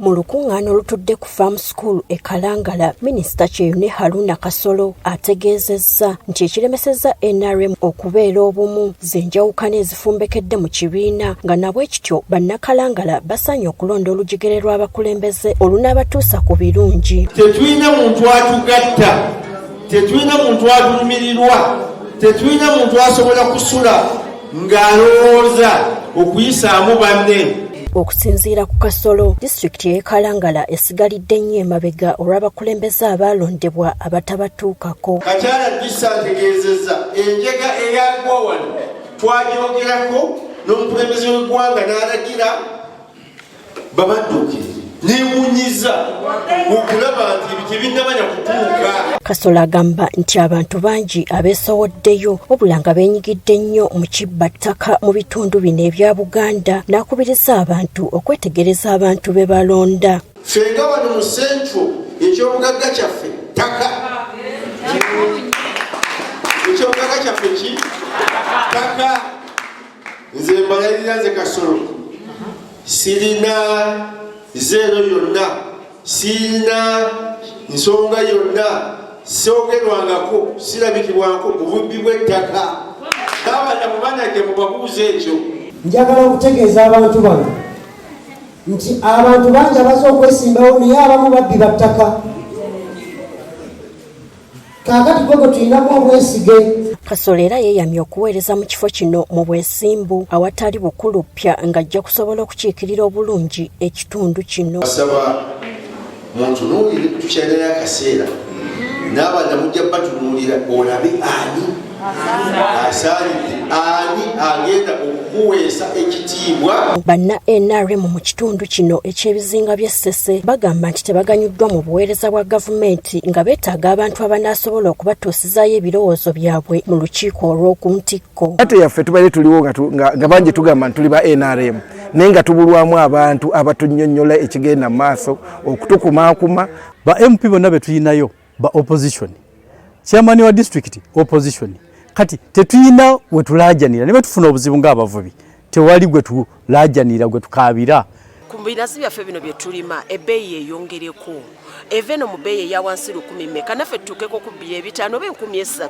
Mu lukungaana olutudde ku Farm School e Kalangala, Minisita Kyeyune Haruna Kasolo ategeezezza nti ekiremesezza NRM okubeera obumu z'enjawukana ezifumbekedde mu kibiina nga nabwe kityo bannakalangala basanye okulonda olujegere lw'abakulembeze olunaabatuusa ku birungi. Tetulina muntu atugatta, tetulina muntu atulumirirwa, tetulina muntu asobola kusula ng'alowooza okuyisaamu banne. Okusinziira ku Kasolo, disitulikiti y'e Kalangala esigalidde nnyo emabega olw'abakulembeze abaalondebwa abatabatuukako. Kakyala disantegeezezza enjega eyagwa wano twajogerako n'omukulembeze w'eggwanga n'alagira babadduke newunyiza okulaba nti tebinnamanya kutuuka. Kasolo agamba nti abantu bangi abeesowoddeyo wabula nga beenyigidde nnyo mu kibba ttaka mu bitundu bino ebya Buganda n'akubiriza abantu okwetegereza abantu be balonda. Fenga wano mu sentro ekyobugagga kyaffe ttaka. Ekyobugagga kyaffe ki? Ttaka. Nze mbalalira nze Kasolo sirina zero yonna, sirina nsonga yonna, soogerwangako, sirabikibwako bubbi bw'ettaka. N'abana mubanajja mubabuuza ekyo. Njagala okutegeeza abantu bano nti abantu bangi abaza okwesimbawo naye abamu babbi ba ttaka. Kaakati gwe tulinamu obwesige. Kasolo era yeeyamye okuweereza mu kifo kino mu bwesimbu awatali bukuluppya ng'ajja kusobola okukiikirira obulungi ekitundu kino. Basaba muntunuulire tukyalira akaseera n'abaana mujja batunuulira olabe ani asaanidde, ani agenda okukuweesa ekitiibwa. Banna NRM mu kitundu kino eky'ebizinga by'Essese bagamba nti tebaganyuddwa mu buweereza bwa gavumenti nga beetaaga abantu abanaasobola okubatuusizaayo ebirowoozo byabwe mu lukiiko olw'oku ntikko. Ate yaffe tubaire tuliwo nga bangi tugamba nti tuli ba NRM naye nga tubulwamu abantu abatunnyonnyola ekigenda mu maaso okutukumaakuma. Ba MP bonna be tulinayo ba opposition, chairman wa district opposition, kati tetuyina we tulajanira ne betufuna obuzibu ng'abavubi tewali gwe tulajanira gwe tukabira. Kumbinazi byaffe bino bye tulima ebbeeyi eyongereko eveno mu bbeeyi eya wansi 10,000 kanaffe tutuukeko ku 2,500 oba 3,000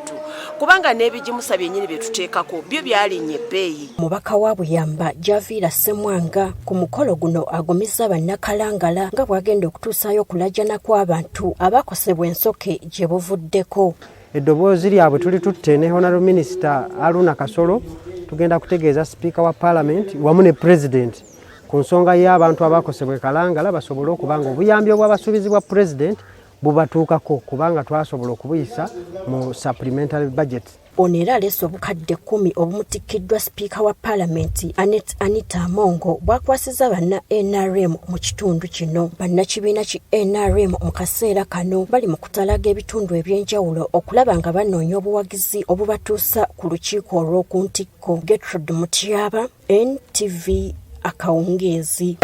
kubanga n'ebigimusa byennyini bye tuteekako byo byalinnye ebbeeyi. Mubaka wa Buyamba Javiira Ssemwanga ku mukolo guno agumizza bannakalangala nga bw'agenda okutuusaayo okulajana kw'abantu abakosebwa ensoke gye buvuddeko. Eddoboozi lyabwe tuli tutte ne Honorable Minister Haruna Kasolo tugenda kutegeeza Speaker wa Parliament wamu ne President ku nsonga y'abantu abakosebwa e Kalangala basobole okubanga obuyambi obw'abasuubizi bwa President bubatuukako kubanga twasobola okubuyisa mu supplementary budget. Ono era aleese obukadde 10 obumutikkiddwa Sipiika wa Paalamenti Anita Amongo bwakwasizza banna NRM mu kitundu kino. Bannakibiina ki NRM mu kaseera kano bali mu kutalaga ebitundu eby'enjawulo okulaba nga banoonya obuwagizi obubatuusa ku lukiiko olw'oku ntikko. Gertrude Mutyaba, NTV Akawungeezi.